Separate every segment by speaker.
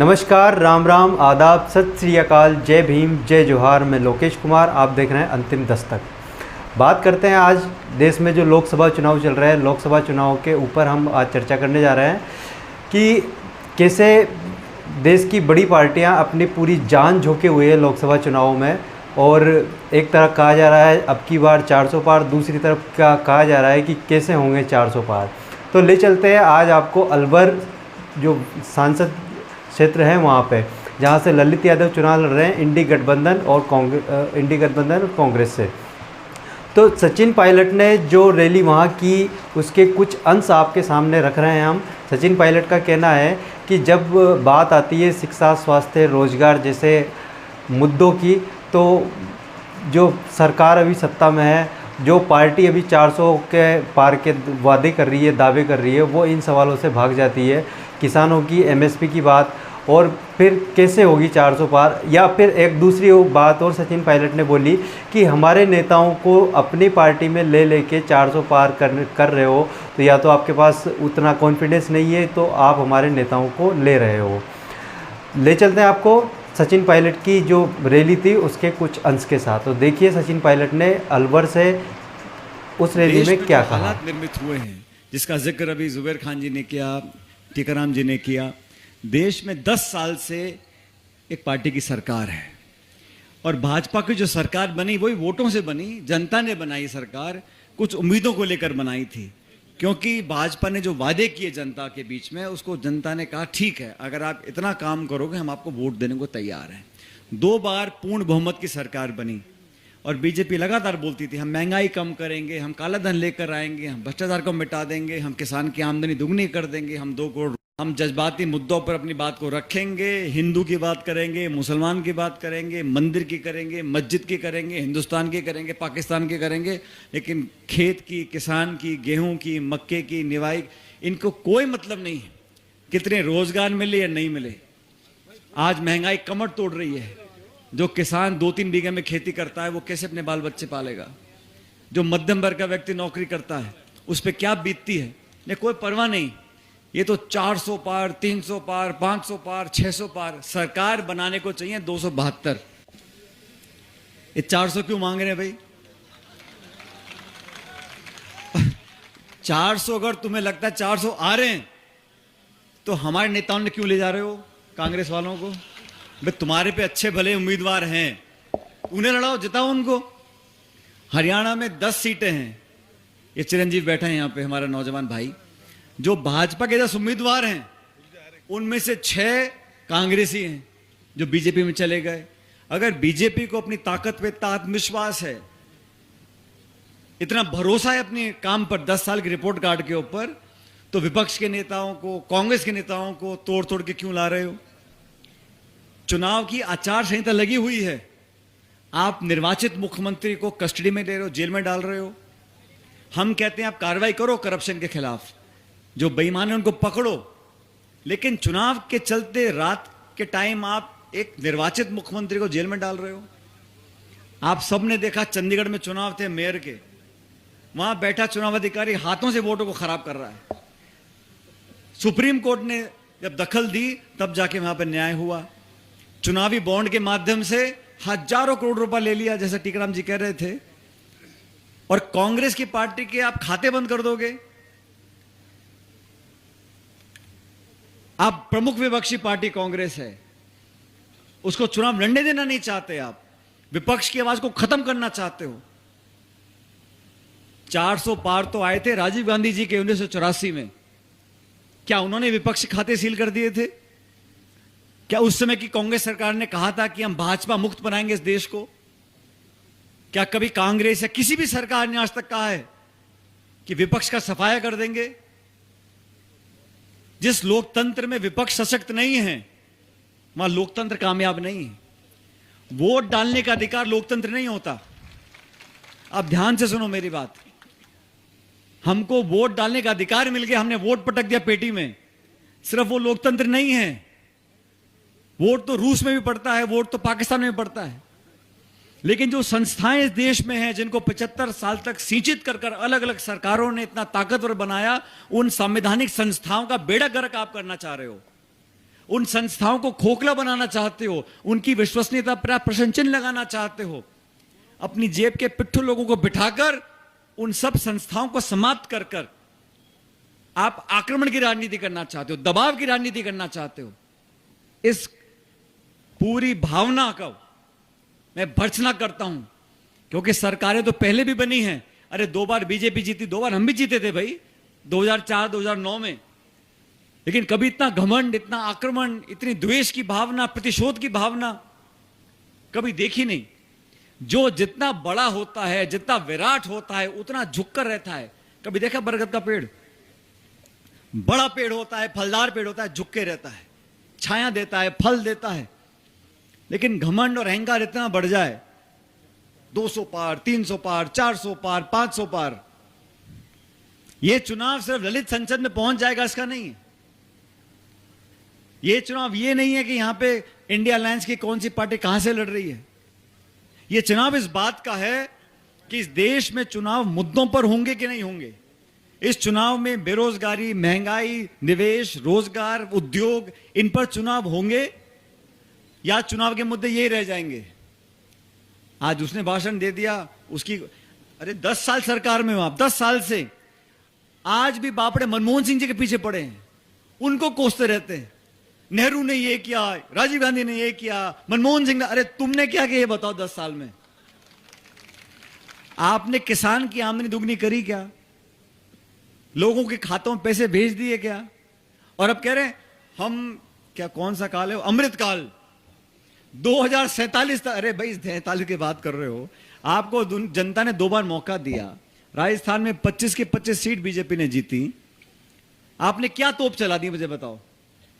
Speaker 1: नमस्कार, राम राम, आदाब, सत श्री अकाल, जय भीम, जय जोहार। मैं लोकेश कुमार, आप देख रहे हैं अंतिम दस्तक। बात करते हैं आज देश में जो लोकसभा चुनाव चल रहे हैं, लोकसभा चुनाव के ऊपर हम आज चर्चा करने जा रहे हैं कि कैसे देश की बड़ी पार्टियां अपनी पूरी जान झोंके हुए हैं लोकसभा चुनाव में। और एक तरफ कहा जा रहा है अब की बार 400 पार, दूसरी तरफ कहा जा रहा है कि कैसे होंगे 400 पार। तो ले चलते हैं आज आपको अलवर जो सांसद क्षेत्र है वहाँ पे, जहाँ से ललित यादव चुनाव लड़ रहे हैं इंडी गठबंधन और कांग्रेस से। तो सचिन पायलट ने जो रैली वहाँ की, उसके कुछ अंश आपके सामने रख रहे हैं हम। सचिन पायलट का कहना है कि जब बात आती है शिक्षा, स्वास्थ्य, रोजगार जैसे मुद्दों की, तो जो सरकार अभी सत्ता में है, जो पार्टी अभी 400 के पार के वादे कर रही है, दावे कर रही है, वो इन सवालों से भाग जाती है। किसानों की एमएसपी की बात, और फिर कैसे होगी 400 पार। या फिर एक दूसरी बात और सचिन पायलट ने बोली कि हमारे नेताओं को अपनी पार्टी में ले लेके 400 पार कर रहे हो, तो या तो आपके पास उतना कॉन्फिडेंस नहीं है, तो आप हमारे नेताओं को ले रहे हो। ले चलते हैं आपको सचिन पायलट की जो रैली थी उसके कुछ अंश के साथ। तो देखिए सचिन पायलट ने अलवर से उस रैली में क्या कहा।
Speaker 2: हालात निर्मित हुए हैं जिसका जिक्र अभी जुबैर खान जी ने किया, टीकाराम जी ने किया। देश में 10 साल से एक पार्टी की सरकार है, और भाजपा की जो सरकार बनी वही वोटों से बनी, जनता ने बनाई सरकार, कुछ उम्मीदों को लेकर बनाई थी। क्योंकि भाजपा ने जो वादे किए जनता के बीच में, उसको जनता ने कहा ठीक है, अगर आप इतना काम करोगे हम आपको वोट देने को तैयार हैं। 2 बार पूर्ण बहुमत की सरकार बनी, और बीजेपी लगातार बोलती थी हम महंगाई कम करेंगे, हम काला धन लेकर आएंगे, हम भ्रष्टाचार को मिटा देंगे, हम किसान की आमदनी दुगनी कर देंगे, हम 2 करोड़, हम जज्बाती मुद्दों पर अपनी बात को रखेंगे, हिंदू की बात करेंगे, मुसलमान की बात करेंगे, मंदिर की करेंगे, मस्जिद की करेंगे, हिंदुस्तान की करेंगे, पाकिस्तान की करेंगे, लेकिन खेत की, किसान की, गेहूं की, मक्के की, निवाई, इनको कोई मतलब नहीं है कितने रोजगार मिले या नहीं मिले। आज महंगाई कमर तोड़ रही है। जो किसान 2-3 बीघे में खेती करता है वो कैसे अपने बाल बच्चे पालेगा? जो मध्यम वर्ग का व्यक्ति नौकरी करता है उस पर क्या बीतती है? ने कोई परवाह नहीं। ये तो 400 पार, 300 पार, 500 पार, 600 पार। सरकार बनाने को चाहिए 272। ये 400 क्यों मांग रहे हैं भाई? 400 अगर तुम्हें लगता है 400 आ रहे हैं, तो हमारे नेताओं ने क्यों ले जा रहे हो कांग्रेस वालों को? भाई तुम्हारे पे अच्छे भले उम्मीदवार हैं, उन्हें लड़ाओ, जिताओ उनको। हरियाणा में 10 सीटें हैं। ये चिरंजीव बैठा है यहां पे, हमारा नौजवान भाई। जो भाजपा के 10 उम्मीदवार हैं उनमें से 6 कांग्रेसी हैं जो बीजेपी में चले गए। अगर बीजेपी को अपनी ताकत पे इतना आत्मविश्वास है, इतना भरोसा है अपने काम पर 10 साल की रिपोर्ट कार्ड के ऊपर, तो विपक्ष के नेताओं को, कांग्रेस के नेताओं को तोड़ तोड़ के क्यों ला रहे हो? चुनाव की आचार संहिता लगी हुई है। आप निर्वाचित मुख्यमंत्री को कस्टडी में ले रहे हो, जेल में डाल रहे हो। हम कहते हैं आप कार्रवाई करो करप्शन के खिलाफ, जो बेईमान है उनको पकड़ो, लेकिन चुनाव के चलते रात के टाइम आप एक निर्वाचित मुख्यमंत्री को जेल में डाल रहे हो। आप सबने देखा चंडीगढ़ में चुनाव थे मेयर के, वहां बैठा चुनाव अधिकारी हाथों से वोटों को खराब कर रहा है। सुप्रीम कोर्ट ने जब दखल दी तब जाके वहां पर न्याय हुआ। चुनावी बॉन्ड के माध्यम से हजारों करोड़ रुपए ले लिया, जैसे टीकाराम जी कह रहे थे, और कांग्रेस की पार्टी के आप खाते बंद कर दोगे। आप प्रमुख विपक्षी पार्टी कांग्रेस है, उसको चुनाव लड़ने देना नहीं चाहते। आप विपक्ष की आवाज को खत्म करना चाहते हो। 400 पार तो आए थे राजीव गांधी जी के 1984 में। क्या उन्होंने विपक्ष खाते सील कर दिए थे? क्या उस समय की कांग्रेस सरकार ने कहा था कि हम भाजपा मुक्त बनाएंगे इस देश को? क्या कभी कांग्रेस या किसी भी सरकार ने आज तक कहा है कि विपक्ष का सफाया कर देंगे? जिस लोकतंत्र में विपक्ष सशक्त नहीं है वहां लोकतंत्र कामयाब नहीं है। वोट डालने का अधिकार लोकतंत्र नहीं होता। आप ध्यान से सुनो मेरी बात। हमको वोट डालने का अधिकार मिल गया, हमने वोट पटक दिया पेटी में, सिर्फ वो लोकतंत्र नहीं है। वोट तो रूस में भी पड़ता है, वोट तो पाकिस्तान में भी पड़ता है। लेकिन जो संस्थाएं इस देश में हैं, जिनको 75 साल तक सिंचित कर कर अलग अलग सरकारों ने इतना ताकतवर बनाया, उन संवैधानिक संस्थाओं का बेड़ा गर्क आप करना चाह रहे हो। उन संस्थाओं को खोखला बनाना चाहते हो, उनकी विश्वसनीयता पर प्रश्न चिन्ह लगाना चाहते हो, अपनी जेब के पिट्ठू लोगों को बिठाकर उन सब संस्थाओं को समाप्त कर कर आप आक्रमण की राजनीति करना चाहते हो, दबाव की राजनीति करना चाहते हो। इस पूरी भावना का मैं भर्त्सना करता हूं, क्योंकि सरकारें तो पहले भी बनी हैं। अरे 2 बार बीजेपी जीती, 2 बार हम भी जीते थे भाई, 2004 2009 में। लेकिन कभी इतना घमंड, इतना आक्रमण, इतनी द्वेष की भावना, प्रतिशोध की भावना कभी देखी नहीं। जो जितना बड़ा होता है, जितना विराट होता है, उतना झुककर रहता है। कभी देखा बरगद का पेड़? बड़ा पेड़ होता है, फलदार पेड़ होता है, झुक के रहता है, छाया देता है, फल देता है। लेकिन घमंड और अहंकार इतना बढ़ जाए, 200 पार, 300 पार, 400 पार, 500 पार, यह चुनाव सिर्फ ललित संसद में पहुंच जाएगा इसका नहीं है। यह चुनाव ये नहीं है कि यहां पे इंडिया अलायंस की कौन सी पार्टी कहां से लड़ रही है। यह चुनाव इस बात का है कि इस देश में चुनाव मुद्दों पर होंगे कि नहीं होंगे। इस चुनाव में बेरोजगारी, महंगाई, निवेश, रोजगार, उद्योग, इन पर चुनाव होंगे या चुनाव के मुद्दे यही रह जाएंगे। आज उसने भाषण दे दिया, उसकी अरे 10 साल सरकार में हो आप, 10 साल से आज भी बापड़े मनमोहन सिंह जी के पीछे पड़े हैं, उनको कोसते रहते हैं। नेहरू ने ये किया, राजीव गांधी ने ये किया, मनमोहन सिंह ने, अरे तुमने क्या किया ये बताओ 10 साल में? आपने किसान की आमदनी दुगनी करी क्या? लोगों के खातों में पैसे भेज दिए क्या? और अब कह रहे हैं हम क्या, कौन सा काल है, अमृत काल 2047 तक। अरे भाई 47 की बात कर रहे हो। आपको जनता ने 2 बार मौका दिया। राजस्थान में 25 की 25 सीट बीजेपी ने जीती। आपने क्या तोप चला दी मुझे बताओ?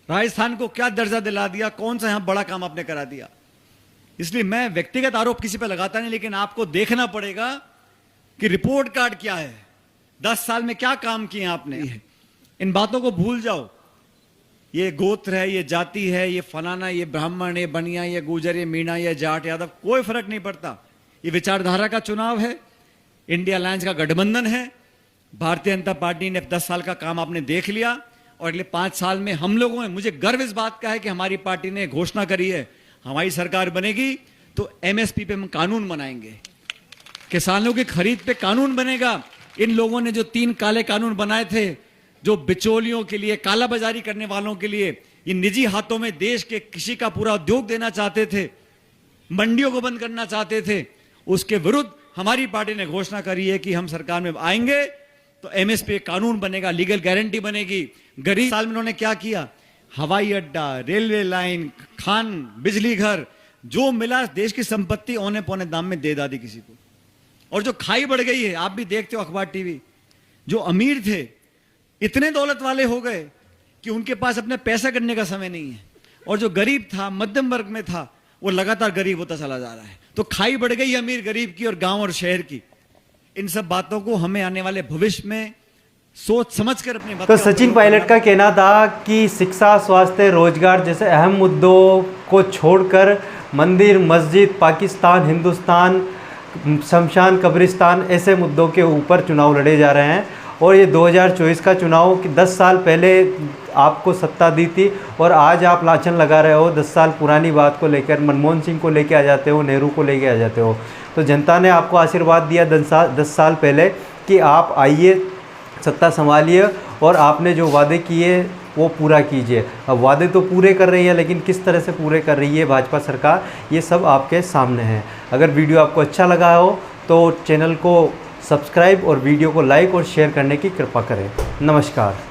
Speaker 2: राजस्थान को क्या दर्जा दिला दिया? कौन सा यहां बड़ा काम आपने करा दिया? इसलिए मैं व्यक्तिगत आरोप किसी पर लगाता नहीं, लेकिन आपको देखना पड़ेगा कि रिपोर्ट कार्ड क्या है, 10 साल में क्या काम किए आपने। इन बातों को भूल जाओ। ये गोत्र है, ये जाति है, ये फलाना, ये ब्राह्मण, ये बनिया, ये गुजर, ये मीणा, ये जाट, यादव, कोई फर्क नहीं पड़ता। ये विचारधारा का चुनाव है, इंडिया अलायंस का गठबंधन है। भारतीय जनता पार्टी ने 10 साल का काम आपने देख लिया और अगले 5 साल में हम लोगों ने, मुझे गर्व इस बात का है कि हमारी पार्टी ने घोषणा करी है, हमारी सरकार बनेगी तो एमएसपी पे हम कानून बनाएंगे, किसानों की खरीद पे कानून बनेगा। इन लोगों ने जो 3 काले कानून बनाए थे, जो बिचौलियों के लिए, कालाबाजारी करने वालों के लिए, इन निजी हाथों में देश के कृषि का पूरा उद्योग देना चाहते थे, मंडियों को बंद करना चाहते थे, उसके विरुद्ध हमारी पार्टी ने घोषणा करी है कि हम सरकार में आएंगे तो एमएसपी कानून बनेगा, लीगल गारंटी बनेगी। गरीब साल में उन्होंने क्या किया? हवाई अड्डा, रेलवे लाइन, खान, बिजली घर, जो मिला देश की संपत्ति औने पौने दाम में दे दी किसी को। और जो खाई बढ़ गई है, आप भी देखते हो अखबार टीवी, जो अमीर थे इतने दौलत वाले हो गए कि उनके पास अपने पैसा करने का समय नहीं है, और जो गरीब था, मध्यम वर्ग में था, वो लगातार गरीब होता चला जा रहा है। तो खाई बढ़ गई अमीर गरीब की और गांव और शहर की। इन सब बातों को हमें आने वाले भविष्य में सोच समझकर अपनी बात।
Speaker 1: तो सचिन पायलट का कहना था कि शिक्षा, स्वास्थ्य, रोजगार जैसे अहम मुद्दों को छोड़कर मंदिर, मस्जिद, पाकिस्तान, हिंदुस्तान, शमशान, कब्रिस्तान, ऐसे मुद्दों के ऊपर चुनाव लड़े जा रहे हैं। और ये 2024 का चुनाव कि 10 साल पहले आपको सत्ता दी थी और आज आप लाछन लगा रहे हो 10 साल पुरानी बात को लेकर, मनमोहन सिंह को लेके आ जाते हो, नेहरू को लेके आ जाते हो। तो जनता ने आपको आशीर्वाद दिया 10 साल पहले कि आप आइए, सत्ता संभालिए और आपने जो वादे किए वो पूरा कीजिए। अब वादे तो पूरे कर रही है, लेकिन किस तरह से पूरे कर रही है भाजपा सरकार, ये सब आपके सामने है। अगर वीडियो आपको अच्छा लगा हो तो चैनल को सब्सक्राइब और वीडियो को लाइक और शेयर करने की कृपा करें। नमस्कार।